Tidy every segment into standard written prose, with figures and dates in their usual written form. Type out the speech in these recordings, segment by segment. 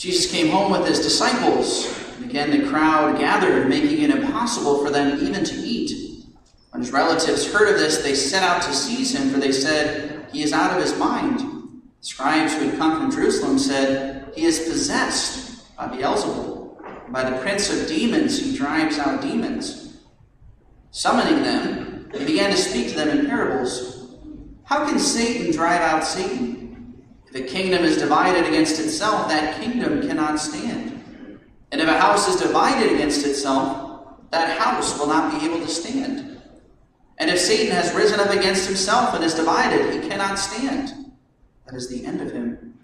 Jesus came home with his disciples, and again the crowd gathered, making it impossible for them even to eat. When his relatives heard of this, they set out to seize him, for they said, "He is out of his mind." The scribes who had come from Jerusalem said, "He is possessed by Beelzebul, by the prince of demons he drives out demons." Summoning them, he began to speak to them in parables. "How can Satan drive out Satan? If a kingdom is divided against itself, that kingdom cannot stand. And if a house is divided against itself, that house will not be able to stand. And if Satan has risen up against himself and is divided, he cannot stand. That is the end of him.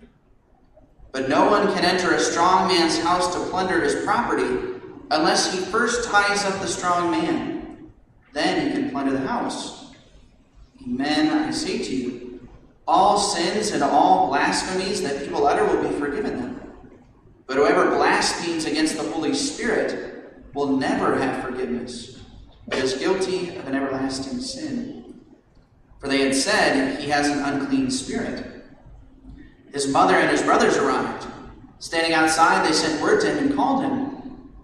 But no one can enter a strong man's house to plunder his property unless he first ties up the strong man. Then he can plunder the house. Amen, I say to you, all sins and all blasphemies that people utter will be forgiven them. But whoever blasphemes against the Holy Spirit will never have forgiveness, but is guilty of an everlasting sin. For they had said, he has an unclean spirit. His mother and his brothers arrived. Standing outside, they sent word to him and called him.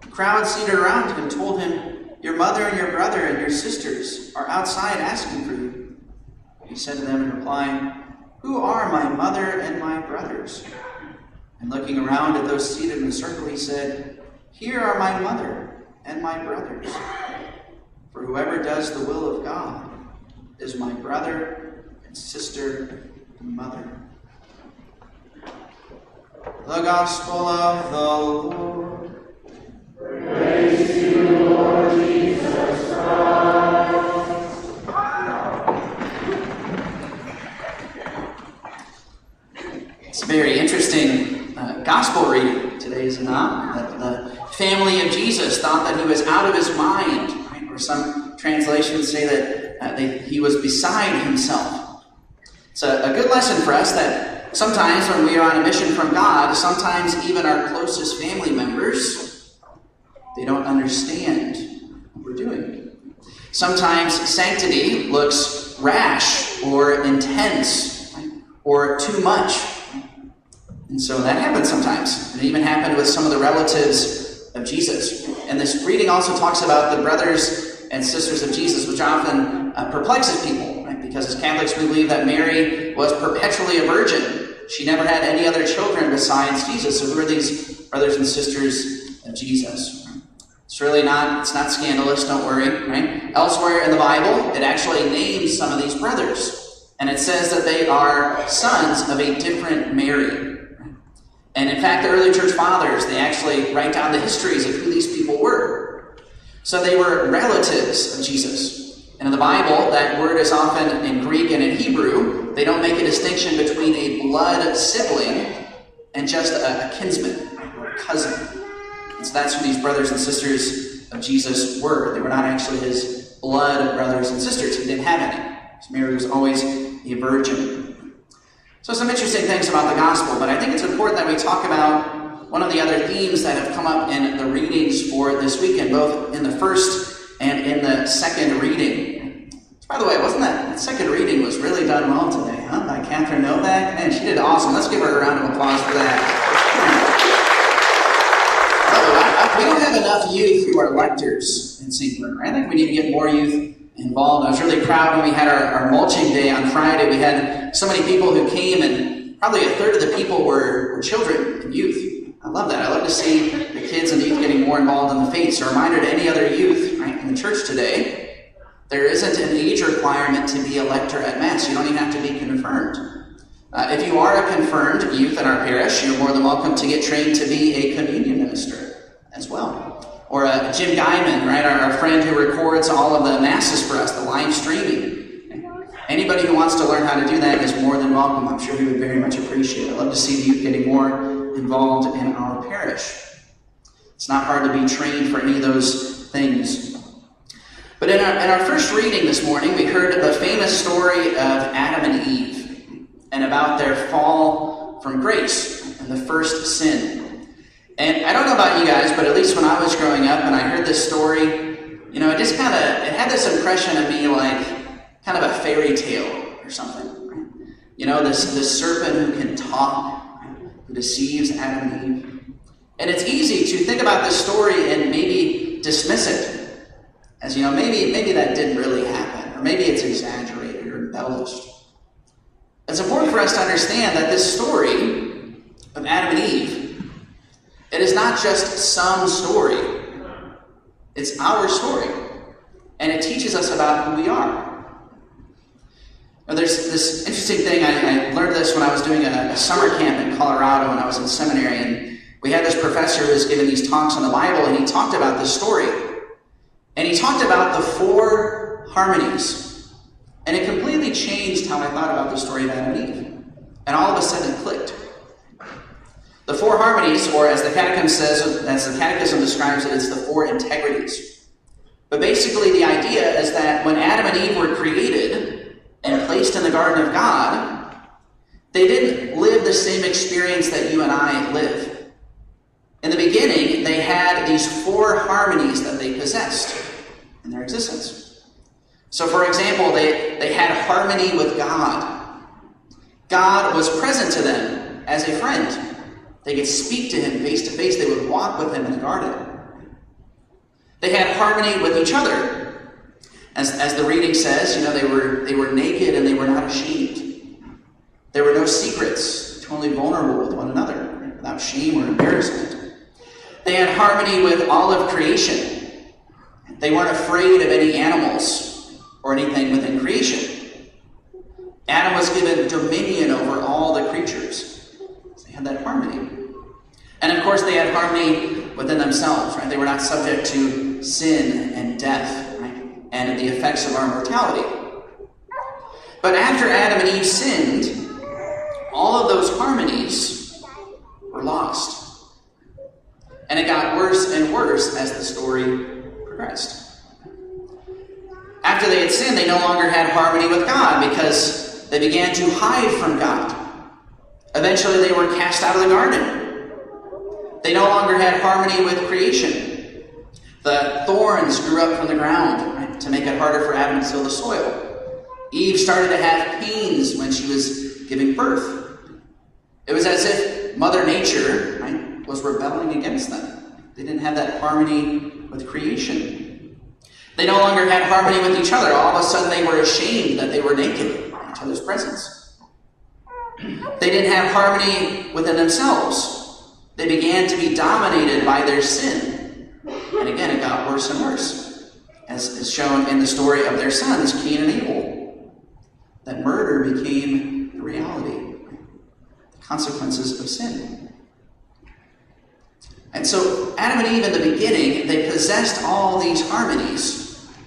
The crowd seated around him told him, "Your mother and your brother and your sisters are outside asking for you." He said to them in reply, "Who are my mother and my brothers?" And looking around at those seated in a circle, he said, "Here are my mother and my brothers. For whoever does the will of God is my brother and sister and mother." The Gospel of the Lord. Praise to you, Lord Jesus Christ. It's a very interesting gospel reading today, is it not? That the family of Jesus thought that he was out of his mind, right? Or some translations say that he was beside himself. It's a good lesson for us that sometimes when we are on a mission from God, sometimes even our closest family members, they don't understand what we're doing. Sometimes sanctity looks rash or intense, right? Or too much. And so that happens sometimes. It even happened with some of the relatives of Jesus. And this reading also talks about the brothers and sisters of Jesus, which often perplexes people, right? Because as Catholics we believe that Mary was perpetually a virgin. She never had any other children besides Jesus. So who are these brothers and sisters of Jesus? It's not scandalous, don't worry, right? Elsewhere in the Bible, it actually names some of these brothers. And it says that they are sons of a different Mary. And in fact, the early church fathers, they actually write down the histories of who these people were. So they were relatives of Jesus. And in the Bible, that word is often in Greek and in Hebrew. They don't make a distinction between a blood sibling and just a kinsman or a cousin. And so that's who these brothers and sisters of Jesus were. They were not actually his blood brothers and sisters. He didn't have any. So Mary was always a virgin. So some interesting things about the gospel, but I think it's important that we talk about one of the other themes that have come up in the readings for this weekend, both in the first and in the second reading. By the way, wasn't that second reading was really done well today, huh? By Catherine Novak. Man, she did awesome. Let's give her a round of applause for that. We don't have enough youth who are lectors in St. Bernard. I think we need to get more youth involved. I was really proud when we had our mulching day on Friday. We had so many people who came, and probably a third of the people were children and youth. I love that. I love to see the kids and the youth getting more involved in the faith. So a reminder to any other youth, right, in the church today, there isn't an age requirement to be a lector at Mass. You don't even have to be confirmed. If you are a confirmed youth in our parish, you're more than welcome to get trained to be a communion minister as well. Or Jim Guyman, right, our friend who records all of the Masses for us, the live streaming. Anybody who wants to learn how to do that is more than welcome. I'm sure he would very much appreciate it. I'd love to see the youth getting more involved in our parish. It's not hard to be trained for any of those things. But in our first reading this morning, we heard the famous story of Adam and Eve and about their fall from grace and the first sin. And I don't know about you guys, but at least when I was growing up and I heard this story, it just it had this impression of me like kind of a fairy tale or something. Right? This serpent who can talk, right? Who deceives Adam and Eve. And it's easy to think about this story and maybe dismiss it as, maybe that didn't really happen, or maybe it's exaggerated or embellished. It's important for us to understand that this story of Adam and Eve, it is not just some story. It's our story. And it teaches us about who we are. Now, there's this interesting thing. I learned this when I was doing a summer camp in Colorado when I was in seminary. And we had this professor who was giving these talks on the Bible, and he talked about this story. And he talked about the 4 harmonies. And it completely changed how I thought about the story of Adam and Eve. And all of a sudden it clicked. The 4 harmonies, or as the Catechism describes it, it's the 4 integrities. But basically the idea is that when Adam and Eve were created and placed in the garden of God, they didn't live the same experience that you and I live. In the beginning, they had these 4 harmonies that they possessed in their existence. So, for example, they had harmony with God. God was present to them as a friend. They could speak to him face to face. They would walk with him in the garden. They had harmony with each other. As the reading says, they were naked and they were not ashamed. There were no secrets, totally vulnerable with one another, without shame or embarrassment. They had harmony with all of creation. They weren't afraid of any animals or anything within creation. Adam was given dominion over all the creatures. So they had that harmony. And of course they had harmony within themselves, right? They were not subject to sin and death, right? And the effects of our mortality. But after Adam and Eve sinned, all of those harmonies were lost. And it got worse and worse as the story progressed. After they had sinned, they no longer had harmony with God because they began to hide from God. Eventually, they were cast out of the garden. They no longer had harmony with creation. The thorns grew up from the ground, right, to make it harder for Adam to till the soil. Eve started to have pains when she was giving birth. It was as if Mother Nature, right, was rebelling against them. They didn't have that harmony with creation. They no longer had harmony with each other. All of a sudden they were ashamed that they were naked in each other's presence. They didn't have harmony within themselves. They began to be dominated by their sin. And again, it got worse and worse, as is shown in the story of their sons, Cain and Abel. That murder became the reality, the consequences of sin. And so Adam and Eve in the beginning, they possessed all these harmonies.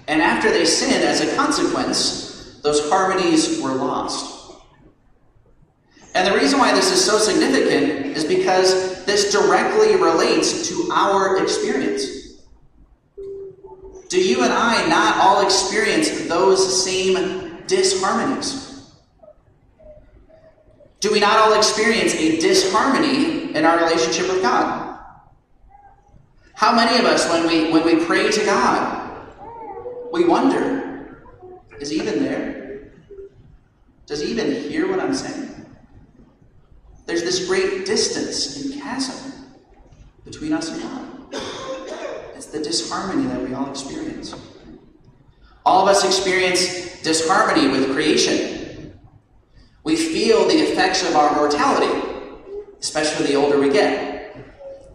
And after they sinned, as a consequence, those harmonies were lost. And the reason why this is so significant is because this directly relates to our experience. Do you and I not all experience those same disharmonies? Do we not all experience a disharmony in our relationship with God? How many of us, when we pray to God, we wonder, is he even there? Does he even hear what I'm saying? There's this great distance and chasm between us and God. It's the disharmony that we all experience. All of us experience disharmony with creation. We feel the effects of our mortality, especially the older we get.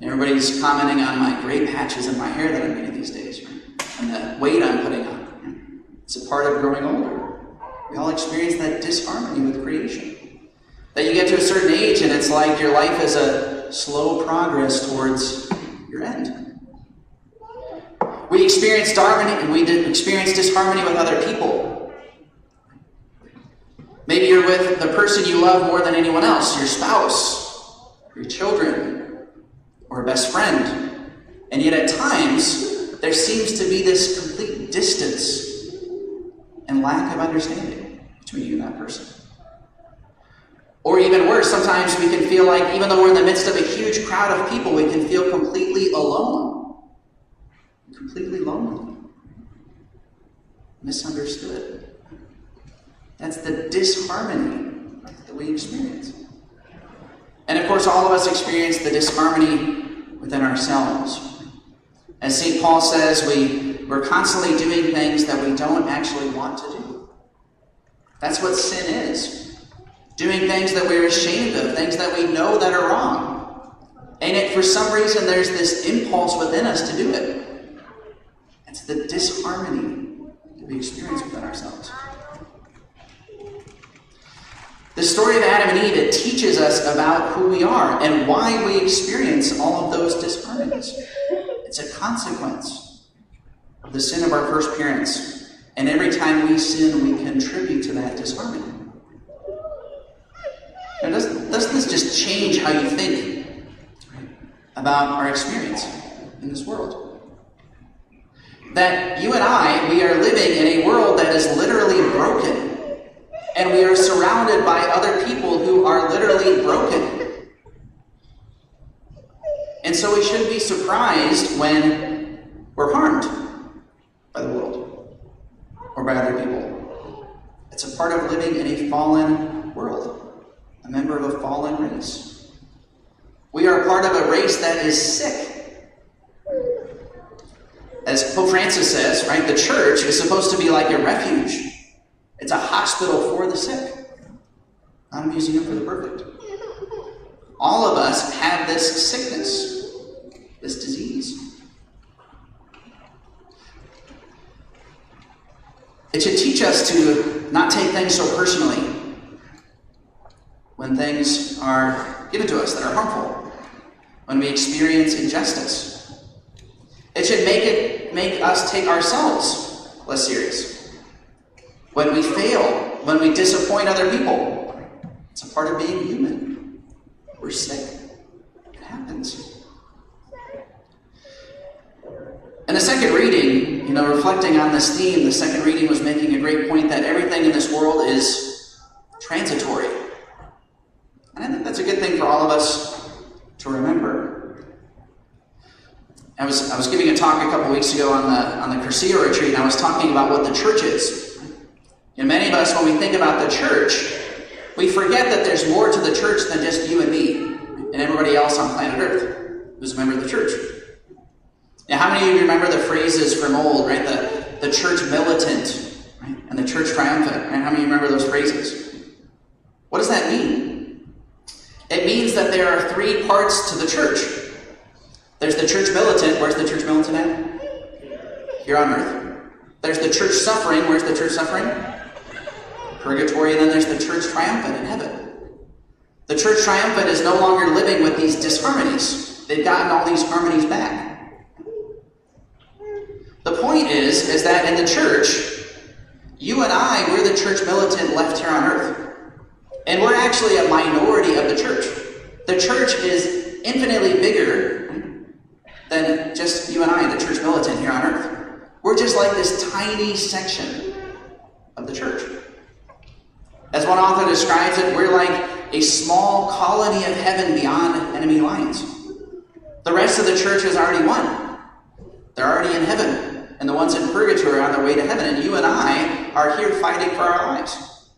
Everybody's commenting on my gray patches in my hair that I'm getting these days, right? And the weight I'm putting on. It's a part of growing older. We all experience that disharmony with creation. That you get to a certain age and it's like your life is a slow progress towards your end. We experience disharmony with other people. Maybe you're with the person you love more than anyone else, your spouse, your children, or a best friend. And yet at times, there seems to be this complete distance and lack of understanding between you and that person. Or even worse, sometimes we can feel like even though we're in the midst of a huge crowd of people, we can feel completely alone. Completely lonely. Misunderstood. That's the disharmony that we experience. And of course, all of us experience the disharmony within ourselves. As St. Paul says, we're constantly doing things that we don't actually want to do. That's what sin is. Doing things that we're ashamed of, things that we know that are wrong. And yet, for some reason, there's this impulse within us to do it. It's the disharmony that we experience within ourselves. The story of Adam and Eve, it teaches us about who we are and why we experience all of those disharmonies. It's a consequence of the sin of our first parents. And every time we sin, we contribute to that disharmony. Now, doesn't this just change how you think about our experience in this world? That you and I, we are living in a world that is literally broken. And we are surrounded by other people who are literally broken. And so we shouldn't be surprised when we're harmed by the world or by other people. It's a part of living in a fallen world, a member of a fallen race. We are part of a race that is sick. As Pope Francis says, right, the church is supposed to be like a refuge. It's a hospital for the sick, not a museum for the perfect. All of us have this sickness, this disease. It should teach us to not take things so personally when things are given to us that are harmful, when we experience injustice. It should make us take ourselves less serious. When we fail, when we disappoint other people, it's a part of being human. We're sick. It happens. In the second reading, reflecting on this theme, the second reading was making a great point that everything in this world is transitory. And I think that's a good thing for all of us to remember. I was giving a talk a couple weeks ago on the Cursillo retreat, and I was talking about what the church is. And many of us, when we think about the church, we forget that there's more to the church than just you and me and everybody else on planet Earth who's a member of the church. Now, how many of you remember the phrases from old, right? The church militant, right? And the church triumphant, right? How many of you remember those phrases? What does that mean? It means that there are three parts to the church. There's the church militant. Where's the church militant at? Here on earth. There's the church suffering. Where's the church suffering? Purgatory. And then there's the church triumphant in heaven. The church triumphant is no longer living with these disharmonies. They've gotten all these harmonies back. The point is that in the church, you and I, we're the church militant left here on earth. And we're actually a minority of the church. The church is infinitely bigger than just you and I, the church militant here on earth. We're just like this tiny section of the church. As one author describes it, we're like a small colony of heaven beyond enemy lines. The rest of the church has already won. They're already in heaven. And the ones in purgatory are on their way to heaven. And you and I are here fighting for our lives.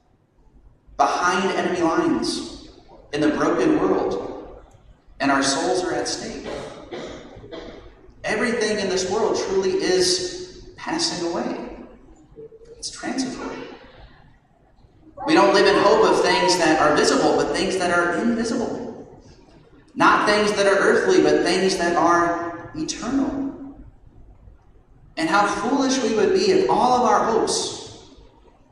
Behind enemy lines. In the broken world. And our souls are at stake. Everything in this world truly is passing away. It's transitory. We don't live in hope of things that are visible, but things that are invisible. Not things that are earthly, but things that are eternal. And how foolish we would be if all of our hopes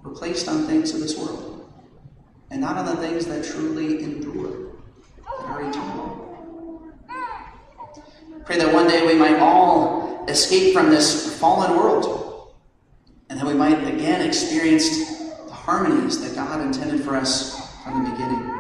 were placed on things of this world, and not on the things that truly endure, that are eternal. Pray that one day we might all escape from this fallen world, and that we might again experience the harmonies that God intended for us from the beginning.